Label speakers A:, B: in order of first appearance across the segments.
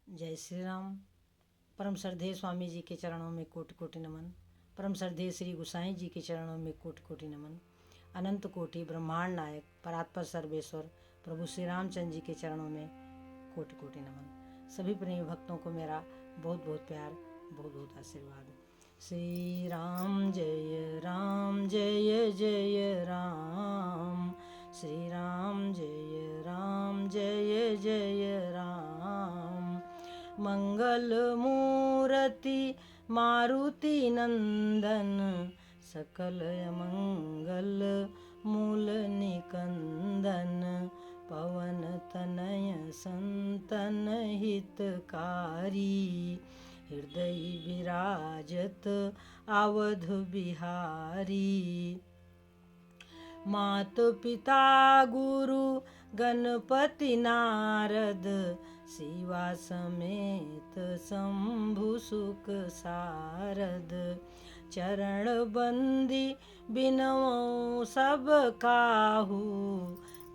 A: जय श्री राम। परम श्रद्धेय स्वामी जी के चरणों में कोटि कोटि नमन। परम श्रद्धेय श्री गुसाई जी के चरणों में कोटि कोटि नमन। अनंत कोटि ब्रह्मांड नायक परात्पर सर्वेश्वर प्रभु श्री रामचंद्र जी के चरणों में कोटि कोटि नमन। सभी प्रेमी भक्तों को मेरा बहुत बहुत प्यार, बहुत बहुत आशीर्वाद। श्री राम जय राम, जय जय राम। श्री राम जय राम, जय जय राम। मंगल मूर्ति मारुति नंदन, सकल मंगल मूल निकंदन। पवन तनय संतन हितकारी, हृदय विराजत अवध बिहारी। मात पिता गुरु गणपति नारद, शिवा समेत शंभु सुख सारद। चरण बंदी बिनवो सब काहू,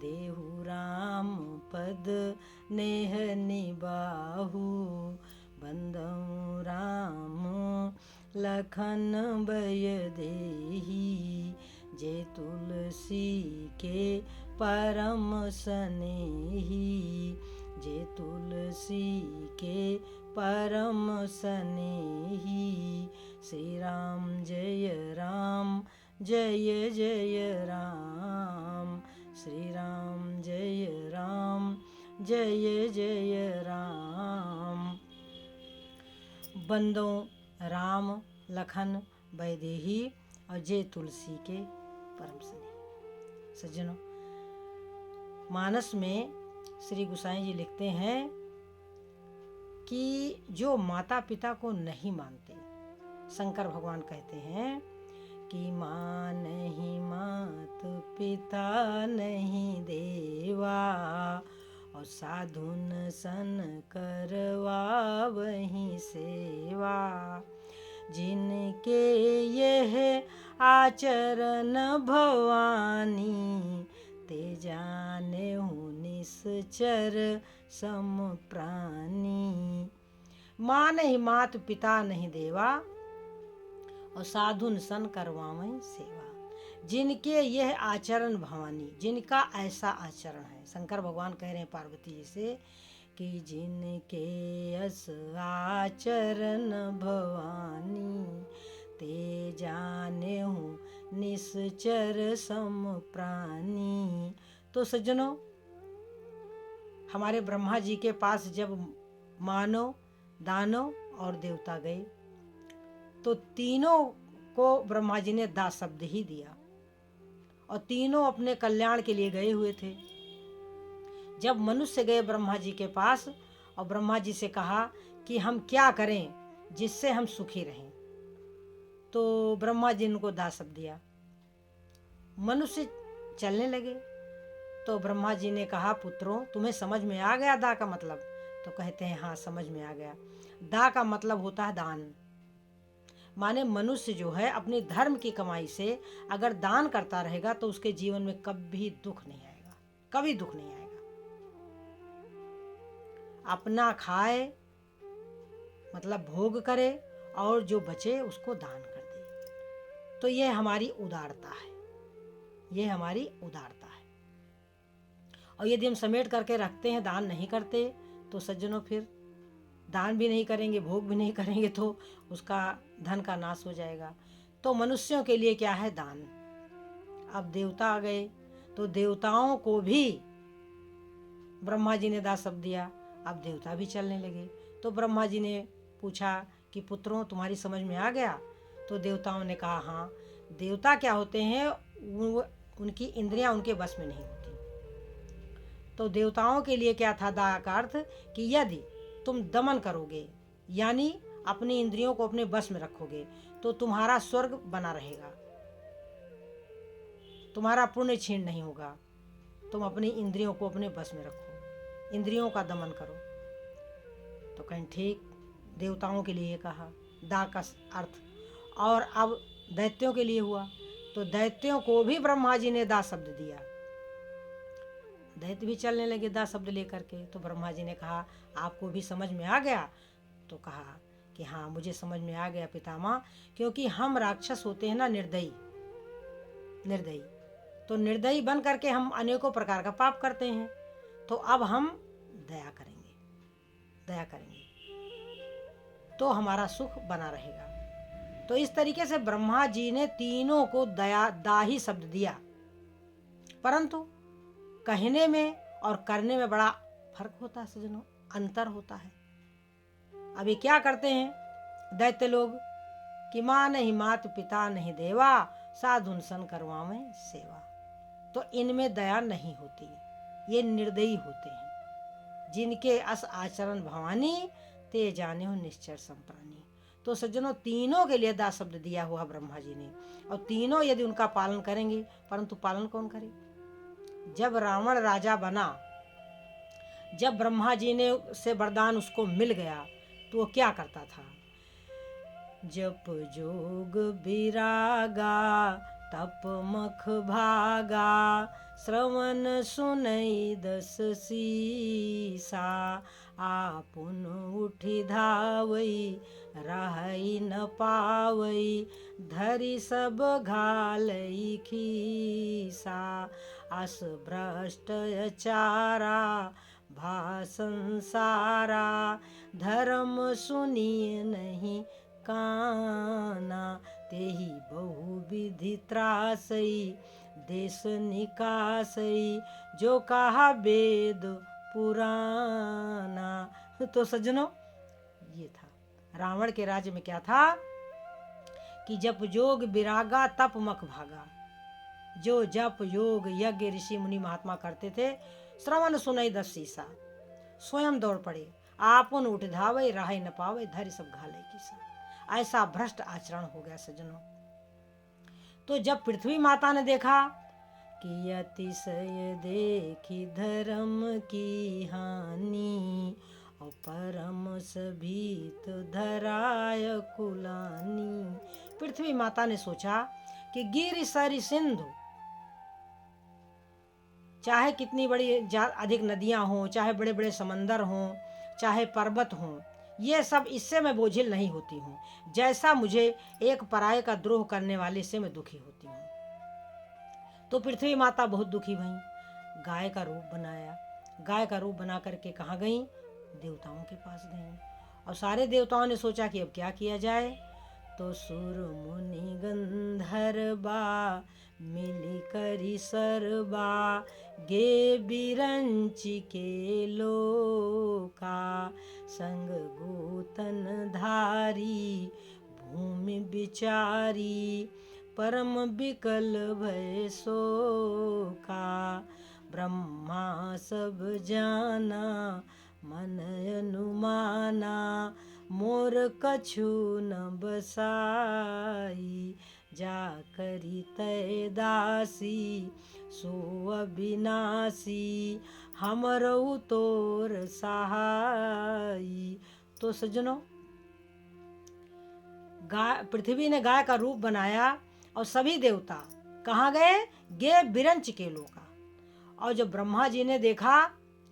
A: देहु राम पद नेह निबाहु। बंदौ राम लखन बय देही, जे तुलसी के परम सनेही। जे तुलसी के परम सनेही। श्री राम जय राम, जय जय राम। श्री राम जय राम, जय जय राम। बंदों राम लखन वैदेही और जय तुलसी के परम स्नेही। सज्जनों, मानस में श्री गुसाई जी लिखते हैं कि जो माता पिता को नहीं मानते, शंकर भगवान कहते हैं कि माँ नहीं मात पिता नहीं देवा, और साधुन सन करवा वही सेवा। जिनके यह आचरण भवानी, ते जाने हूँ निश्चर सम प्राणी। माँ नहीं मात पिता नहीं देवा, और साधुन सन करवावै सेवा। जिनके यह आचरण भवानी, जिनका ऐसा आचरण है। शंकर भगवान कह रहे हैं पार्वती जी से कि जिनके यस आचरण भवानी, ते जाने हूँ निश्चर सम प्राणी। तो सज्जनों, हमारे ब्रह्मा जी के पास जब मानव, दानव और देवता गए, तो तीनों को ब्रह्मा जी ने दा शब्द ही दिया, और तीनों अपने कल्याण के लिए गए हुए थे। जब मनुष्य गए ब्रह्मा जी के पास और ब्रह्मा जी से कहा कि हम क्या करें जिससे हम सुखी रहें, तो ब्रह्मा जी ने उनको दा शब्द दिया। मनुष्य चलने लगे तो ब्रह्मा जी ने कहा, पुत्रों तुम्हें समझ में आ गया दा का मतलब? तो कहते हैं हाँ समझ में आ गया। दा का मतलब होता है दान। माने मनुष्य जो है अपने धर्म की कमाई से अगर दान करता रहेगा तो उसके जीवन में कभी दुख नहीं आएगा, कभी दुख नहीं आएगा। अपना खाए मतलब भोग करे, और जो बचे उसको दान कर दे। तो यह हमारी उदारता है, यह हमारी उदारता है। और यदि हम समेट करके रखते हैं, दान नहीं करते, तो सज्जनों फिर दान भी नहीं करेंगे, भोग भी नहीं करेंगे, तो उसका धन का नाश हो जाएगा। तो मनुष्यों के लिए क्या है? दान। अब देवता आ गए तो देवताओं को भी ब्रह्मा जी ने दा शब्द दिया। अब देवता भी चलने लगे। तो ब्रह्मा जी ने पूछा कि पुत्रों तुम्हारी समझ में आ गया? तो देवताओं ने कहा हाँ। देवता क्या होते हैं, उनकी इंद्रियां उनके बस में नहीं होती। तो देवताओं के लिए क्या था दा का अर्थ, कि यदि तुम दमन करोगे, यानी अपनी इंद्रियों को अपने बस में रखोगे, तो तुम्हारा स्वर्ग बना रहेगा, तुम्हारा पुण्य क्षीण नहीं होगा। तुम अपनी इंद्रियों को अपने बस में रखो, इंद्रियों का दमन करो। तो कहीं ठीक, देवताओं के लिए कहा दा का अर्थ। और अब दैत्यों के लिए हुआ, तो दैत्यों को भी ब्रह्मा जी ने दा शब्द दिया। दैत्य भी चलने लगे दा शब्द लेकर के। तो ब्रह्मा जी ने कहा आपको भी समझ में आ गया? तो कहा कि हाँ मुझे समझ में आ गया पितामह, क्योंकि हम राक्षस होते हैं ना निर्दयी, निर्दयी, तो निर्दयी बन करके हम अनेकों प्रकार का पाप करते हैं, तो अब हम दया करेंगे, दया करेंगे तो हमारा सुख बना रहेगा। तो इस तरीके से ब्रह्मा जी ने तीनों को दया दाही शब्द दिया, परंतु कहने में और करने में बड़ा फर्क होता है सज्जनों, अंतर होता है। अभी क्या करते हैं दैत्य लोग कि माँ नहीं मात पिता नहीं देवा, साधुन सन करवावे सेवा। तो इनमें दया नहीं होती, ये निर्दयी होते हैं। जिनके अस आचरण भवानी, ते जाने हो निश्चर संप्राणी। तो सज्जनों तीनों के लिए दा शब्द दिया हुआ ब्रह्मा जी ने, और तीनों यदि उनका पालन करेंगे, परंतु पालन कौन करे? जब रावण राजा बना, जब ब्रह्मा जी ने से वरदान उसको मिल गया, तो वो क्या करता था? जप जोग विरागा, तप मख भागा, श्रवण सुनई दस सीसा, आपुन उठी धावई, रहई न पावई, धरी सब घालई खीसा, अस भ्रष्ट अचारा, भा संसारा, धर्म सुनिए नहीं काना, तेहि बहु विधि त्रासई, देश निकासई, जो कहा वेद पुराना। तो सज्जनों ये था रावण के राज्य में क्या था कि जप जोग विरागा तप मख भागा। जो जप योग यज्ञ ऋषि मुनि महात्मा करते थे, श्रवण सुनई दस सीसा, स्वयं दौड़ पड़े, आपन उठ धावे, राहे न पावे, धरि सब घाले किसा। ऐसा भ्रष्ट आचरण हो गया सज्जनों। तो जब पृथ्वी माता ने देखा कि अतिशय देखी धर्म की हानि, और परम सभीत धराय कुलानी। पृथ्वी माता ने सोचा कि गिर सरि सिंधु, चाहे कितनी बड़ी अधिक नदियां हों, चाहे बड़े बड़े समंदर हों, चाहे पर्वत हों, ये सब इससे मैं बोझिल नहीं होती हूँ, जैसा मुझे एक पराये का द्रोह करने वाले से मैं दुखी होती हूँ। तो पृथ्वी माता बहुत दुखी भई, गाय का रूप बनाया। गाय का रूप बना करके कहाँ गई? देवताओं के पास गई। और सारे देवताओं ने सोचा कि अब क्या किया जाए। तो सुर मुनि गंधर्वा, मिली करी सरबा, गे बिरंची के लोका, संग गोतन धारी, भूमि बिचारी, परम विकल भय शोका। ब्रह्मा सब जाना, मन अनुमाना, मोर कछु न बसाई, जा करी तय दासी, सो अविनाशी, हमरऊ तोर सहाई। तो सज्जनों पृथ्वी ने गाय का रूप बनाया, और सभी देवता कहाँ गए? गे बिरंच के लोका। और जब ब्रह्मा जी ने देखा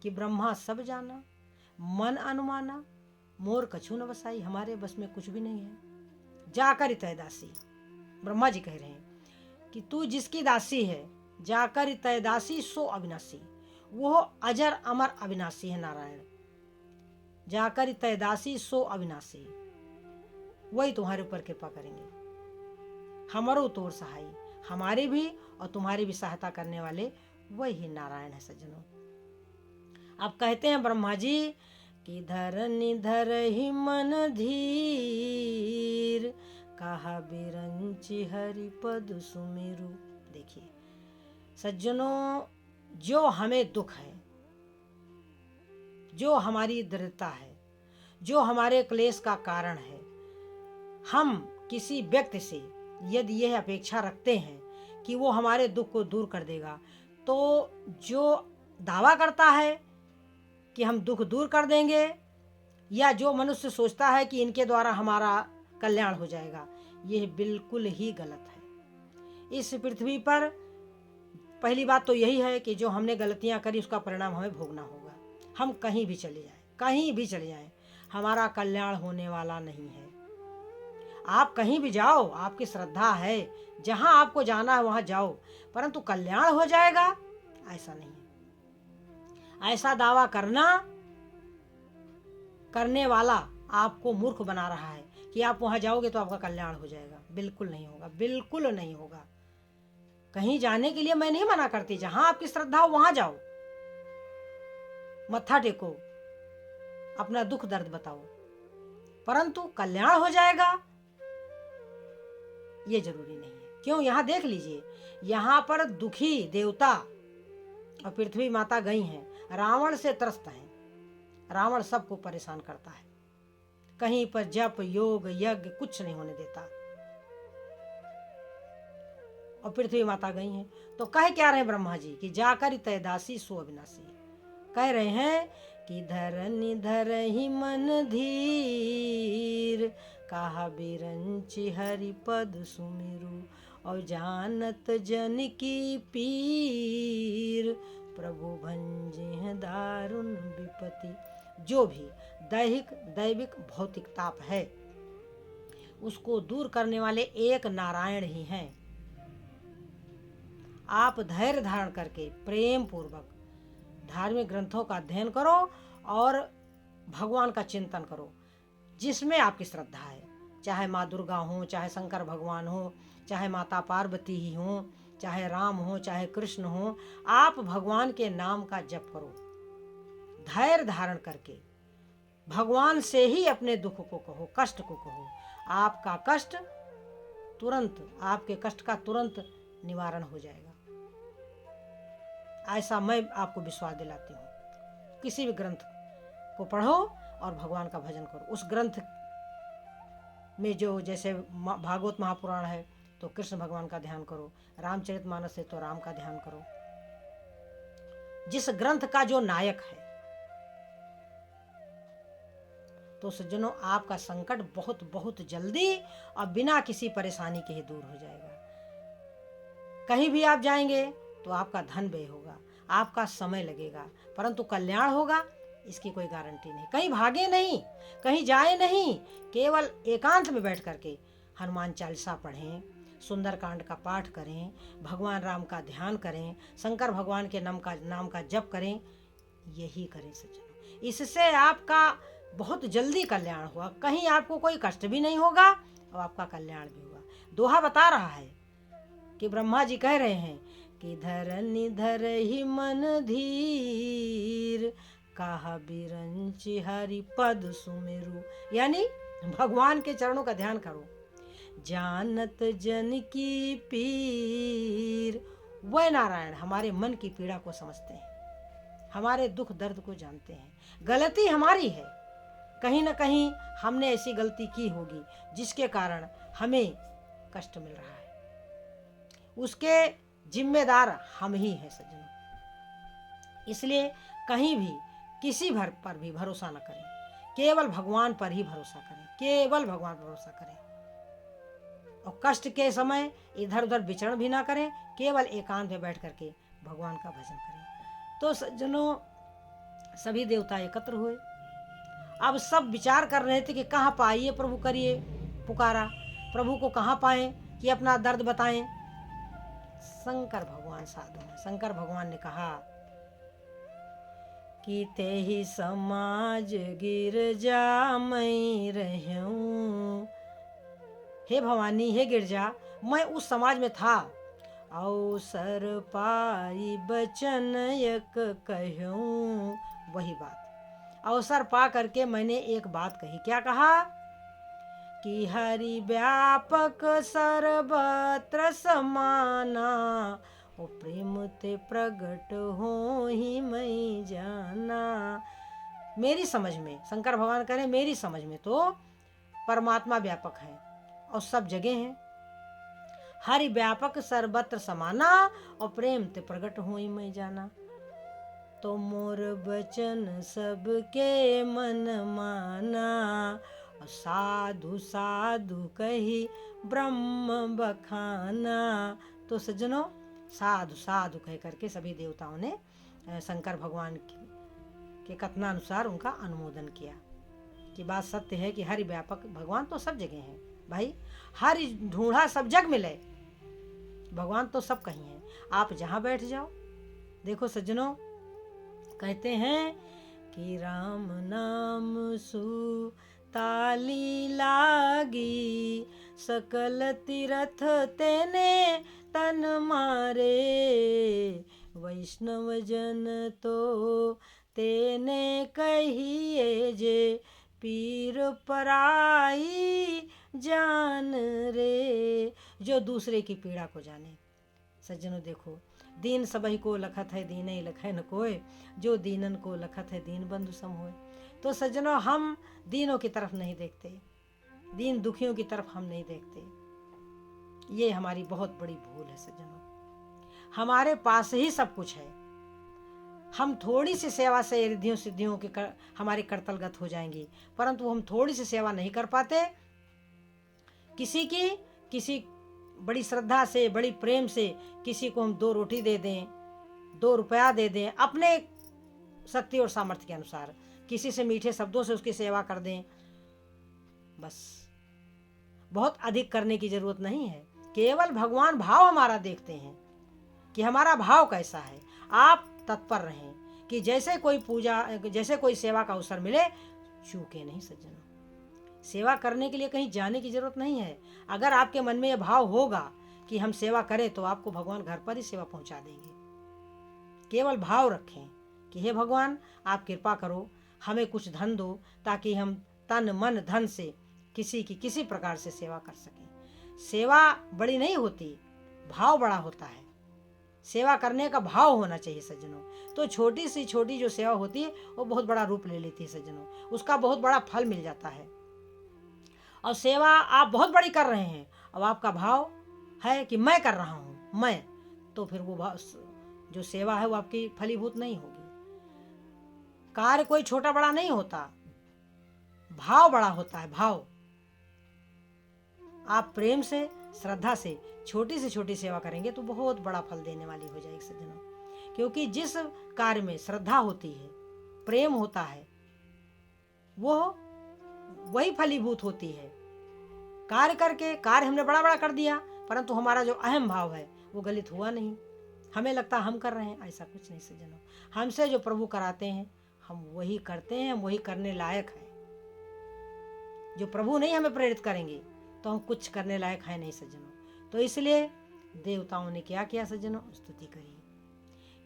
A: कि ब्रह्मा सब जाना, मन अनुमाना, मोर कछु न बसाई, हमारे बस में कुछ भी नहीं है, जाकर तय दासी। ब्रह्मा जी कह रहे हैं कि तू जिसकी दासी है, जाकर तय दासी, सो अविनाशी, वो अजर अमर अविनाशी है नारायण। जाकर तय दासी, सो अविनाशी, वही तुम्हारे ऊपर कृपा करेंगे। हमारो तोर सहाय, हमारे भी और तुम्हारी भी सहायता करने वाले वही नारायण है सज्जनों। अब कहते हैं ब्रह्मा जी कि धरनि धरहि मन धीर, कहा बिरंचि हरि पद सुमिरु। देखिए सज्जनों, जो हमें दुख है, जो हमारी दृढ़ता है, जो हमारे क्लेश का कारण है, हम किसी व्यक्ति से यदि यह अपेक्षा रखते हैं कि वो हमारे दुख को दूर कर देगा, तो जो दावा करता है कि हम दुख दूर कर देंगे, या जो मनुष्य सोचता है कि इनके द्वारा हमारा कल्याण हो जाएगा, यह बिल्कुल ही गलत है। इस पृथ्वी पर पहली बात तो यही है कि जो हमने गलतियां करी उसका परिणाम हमें भोगना होगा। हम कहीं भी चले जाएं, कहीं भी चले जाएं, हमारा कल्याण होने वाला नहीं है। आप कहीं भी जाओ, आपकी श्रद्धा है, जहां आपको जाना है वहां जाओ, परंतु कल्याण हो जाएगा ऐसा नहीं है। ऐसा दावा करने वाला आपको मूर्ख बना रहा है कि आप वहां जाओगे तो आपका कल्याण हो जाएगा। बिल्कुल नहीं होगा, बिल्कुल नहीं होगा। कहीं जाने के लिए मैं नहीं मना करती, जहां आपकी श्रद्धा हो वहां जाओ, मत्था टेको, अपना दुख दर्द बताओ, परंतु कल्याण हो जाएगा ये जरूरी नहीं है। क्यों? यहां देख लीजिए, यहां पर दुखी देवता और पृथ्वी माता गई हैं, रावण से त्रस्त हैं। रावण सबको परेशान करता है, कहीं पर जप योग यज्ञ कुछ नहीं होने देता, और पृथ्वी माता गई हैं। तो कह क्या रहे ब्रह्मा जी कि जाकर तय दासी सो अविनाशी। कह रहे हैं कि धरनि धरहि मन धीर, कहा बिरंचि हरि पद सुमिरु, और जानत जन की पीर, प्रभु भंजे दारुण विपत्ति। जो भी दैविक भौतिक ताप है उसको दूर करने वाले एक नारायण ही हैं। आप धैर्य धारण करके प्रेम पूर्वक धार्मिक ग्रंथों का अध्ययन करो और भगवान का चिंतन करो जिसमें आपकी श्रद्धा है, चाहे माँ दुर्गा हो, चाहे शंकर भगवान हो, चाहे माता पार्वती ही हो, चाहे राम हो, चाहे कृष्ण हो। आप भगवान के नाम का जप करो, धैर्य धारण करके भगवान से ही अपने दुख को कहो, कष्ट को कहो। आपका कष्ट तुरंत, आपके कष्ट का तुरंत निवारण हो जाएगा, ऐसा मैं आपको विश्वास दिलाती हूँ। किसी भी ग्रंथ को पढ़ो और भगवान का भजन करो। उस ग्रंथ में जो जैसे भागवत महापुराण है तो कृष्ण भगवान का ध्यान करो, रामचरितमानस है तो राम का ध्यान करो। जिस ग्रंथ का जो नायक है, तो सज्जनों आपका संकट बहुत बहुत जल्दी और बिना किसी परेशानी के ही दूर हो जाएगा। कहीं भी आप जाएंगे तो आपका धन व्यय होगा, आपका समय लगेगा, परंतु कल्याण होगा इसकी कोई गारंटी नहीं। कहीं भागे नहीं, कहीं जाए नहीं, केवल एकांत में बैठ करके हनुमान चालीसा पढ़ें, सुंदरकांड का पाठ करें, भगवान राम का ध्यान करें, शंकर भगवान के नाम का जप करें, यही करें सज्जनों। इससे आपका बहुत जल्दी कल्याण हुआ, कहीं आपको कोई कष्ट भी नहीं होगा और आपका कल्याण भी होगा। दोहा बता रहा है कि ब्रह्मा जी कह रहे हैं कि धरनि धरहि मन धीर, कहा बिरंचि हरि पद सुमिरु। यानी भगवान के चरणों का ध्यान करो, जानत जन की पीर। वह नारायण हमारे मन की पीड़ा को समझते हैं, हमारे दुख दर्द को जानते हैं। गलती हमारी है, कहीं ना कहीं हमने ऐसी गलती की होगी जिसके कारण हमें कष्ट मिल रहा है, उसके जिम्मेदार हम ही हैं सज्जनों। इसलिए कहीं भी किसी पर भी भरोसा न करें, केवल भगवान पर ही भरोसा करें, केवल भगवान पर भरोसा करें। और कष्ट के समय इधर उधर विचरण भी ना करें, केवल एकांत में बैठ करके भगवान का भजन करें। तो सज्जनों सभी देवता एकत्र हुए। अब सब विचार कर रहे थे कि कहाँ पाइए प्रभु, करिए पुकारा, प्रभु को कहाँ पाएं कि अपना दर्द बताएं। शंकर भगवान साधु हैं। शंकर भगवान ने कहा कि तेहि समाज गिरजा मैं रहूं। हे भवानी, हे गिरजा, मैं उस समाज में था, अवसर पाई बचन एक कहूं। वही बात, अवसर पा करके मैंने एक बात कही। क्या कहा? कि हरि व्यापक सर्वत्र समाना, ओ प्रेम ते प्रगट हो ही मैं जाना। मेरी समझ में, शंकर भगवान कह रहे मेरी समझ में तो परमात्मा व्यापक है और सब जगह है। हरि व्यापक सर्वत्र समाना, और प्रेम ते प्रगट हो ही मैं जाना। तो मोर बचन सबके मन माना, साधु साधु कही ब्रह्म बखाना। तो सज्जनों साधु साधु कह करके सभी देवताओं ने शंकर भगवान के कथनानुसार उनका अनुमोदन किया कि बात सत्य है कि हरि व्यापक भगवान तो सब जगह है भाई। हरि ढूंढा सब जग मिले, भगवान तो सब कहीं है, आप जहाँ बैठ जाओ। देखो सज्जनों, कहते हैं कि राम नाम सुताली लागी, सकल तीरथ तेने तन मारे, वैष्णव जन तो तेने कहिए जे, पीर पराई जान रे। जो दूसरे की पीड़ा को जाने। सज्जनों देखो, दीन सबही को लखत है, दीन लखै न कोय, जो दीनन को लखत है, दीन बंधु सम होय। तो सज्जनों, हम दीनों की तरफ नहीं देखते, दीन दुखियों की तरफ हम नहीं देखते। ये हमारी बहुत बड़ी भूल है सज्जनों। हमारे पास ही सब कुछ है, हम थोड़ी सी सेवा से रिद्धियों सिद्धियों के हमारे करतलगत हो जाएंगी, परंतु हम थोड़ी सी सेवा नहीं कर पाते। किसी बड़ी श्रद्धा से, बड़ी प्रेम से किसी को हम 2 रोटी दे दें, 2 रुपया दे दें, अपने शक्ति और सामर्थ्य के अनुसार किसी से मीठे शब्दों से उसकी सेवा कर दें, बस। बहुत अधिक करने की जरूरत नहीं है। केवल भगवान भाव हमारा देखते हैं कि हमारा भाव कैसा है। आप तत्पर रहें कि जैसे कोई पूजा, जैसे कोई सेवा का अवसर मिले, चूके नहीं सज्जनों। सेवा करने के लिए कहीं जाने की जरूरत नहीं है। अगर आपके मन में यह भाव होगा कि हम सेवा करें, तो आपको भगवान घर पर ही सेवा पहुंचा देंगे। केवल भाव रखें कि हे भगवान, आप कृपा करो, हमें कुछ धन दो, ताकि हम तन मन धन से किसी की किसी प्रकार से सेवा कर सकें। सेवा बड़ी नहीं होती, भाव बड़ा होता है। सेवा करने का भाव होना चाहिए सज्जनों। तो छोटी सी छोटी जो सेवा होती है, वो बहुत बड़ा रूप ले लेती है सज्जनों, उसका बहुत बड़ा फल मिल जाता है। और सेवा आप बहुत बड़ी कर रहे हैं, अब आपका भाव है कि मैं कर रहा हूं, मैं, तो फिर वो जो सेवा है वो आपकी फलीभूत नहीं होगी। कार्य कोई छोटा बड़ा नहीं होता, भाव बड़ा होता है। भाव, आप प्रेम से, श्रद्धा से छोटी से छोटी सेवा करेंगे तो बहुत बड़ा फल देने वाली हो जाएगी सज्जनों। क्योंकि जिस कार्य में श्रद्धा होती है, प्रेम होता है, वो वही फलीभूत होती है। कार्य करके, कार्य हमने बड़ा बड़ा कर दिया, परंतु हमारा जो अहम भाव है वो गलित हुआ नहीं, हमें लगता हम कर रहे हैं, ऐसा कुछ नहीं सज्जनों। हमसे जो प्रभु कराते हैं हम वही करते हैं, हम वही करने लायक हैं। जो प्रभु नहीं हमें प्रेरित करेंगे तो हम कुछ करने लायक है नहीं सज्जनों। तो इसलिए देवताओं ने क्या किया सज्जनों, स्तुति करी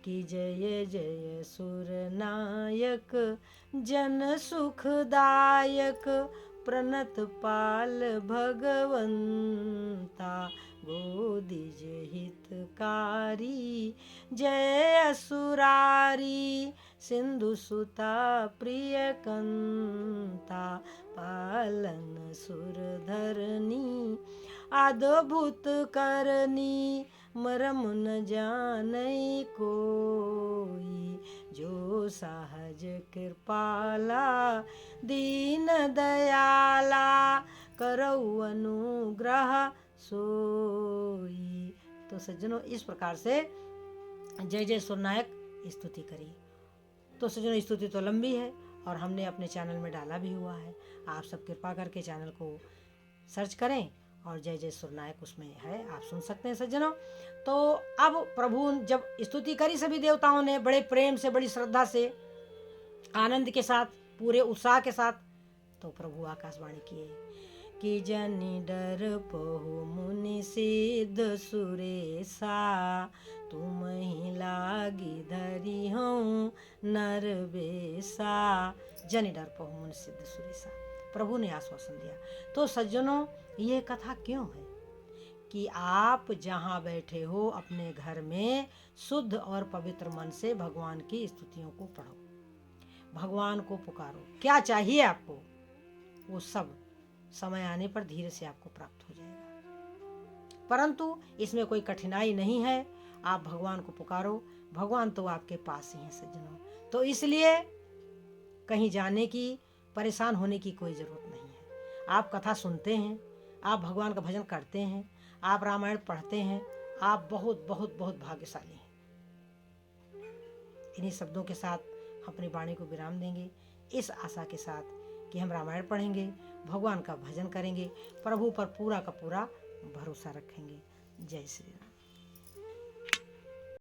A: कि जय जय सुर नायक, जन सुखदायक, प्रणत पाल भगवंता, गोदिज हितकारी, जय असुरारी, सिंधु सुता प्रिय कंता, पालन सुर धरनी, अद्भुत करनी, मरम न जानै कोई, जो सहज कृपाला, दीन दयाला, करौ अनुग्रह सोई। तो सज्जनों, इस प्रकार से जय जय सुरनायक स्तुति करी। तो सज्जनों, स्तुति तो लंबी है और हमने अपने चैनल में डाला भी हुआ है। आप सब कृपा करके चैनल को सर्च करें और जय जय सुरनायक उसमें है, आप सुन सकते हैं सज्जनों। तो अब प्रभु जब स्तुति करी सभी देवताओं ने बड़े प्रेम से, बड़ी श्रद्धा से, आनंद के साथ, पूरे उत्साह के साथ, तो प्रभु आकाशवाणी किए कि जनि डर पहु मुनि सिद्ध सुरेशा, तुम ही लागी धरी हूँ नर बेसा। जनि डर पहु मुनि सिद्ध सुरेशा, प्रभु ने आश्वासन दिया। तो सज्जनों, ये कथा क्यों है कि आप जहाँ बैठे हो अपने घर में शुद्ध और पवित्र मन से भगवान की स्तुतियों को पढ़ो, भगवान को पुकारो। क्या चाहिए आपको, वो सब समय आने पर धीरे से आपको प्राप्त हो जाएगा। परंतु इसमें कोई कठिनाई नहीं है, आप भगवान को पुकारो, भगवान तो आपके पास ही हैं सज्जनों। तो इसलिए कहीं जाने की, परेशान होने की कोई ज़रूरत नहीं है। आप कथा सुनते हैं, आप भगवान का भजन करते हैं, आप रामायण पढ़ते हैं, आप बहुत बहुत बहुत भाग्यशाली हैं। इन्हीं शब्दों के साथ हम अपनी वाणी को विराम देंगे, इस आशा के साथ कि हम रामायण पढ़ेंगे, भगवान का भजन करेंगे, प्रभु पर पूरा का पूरा भरोसा रखेंगे। जय श्री राम।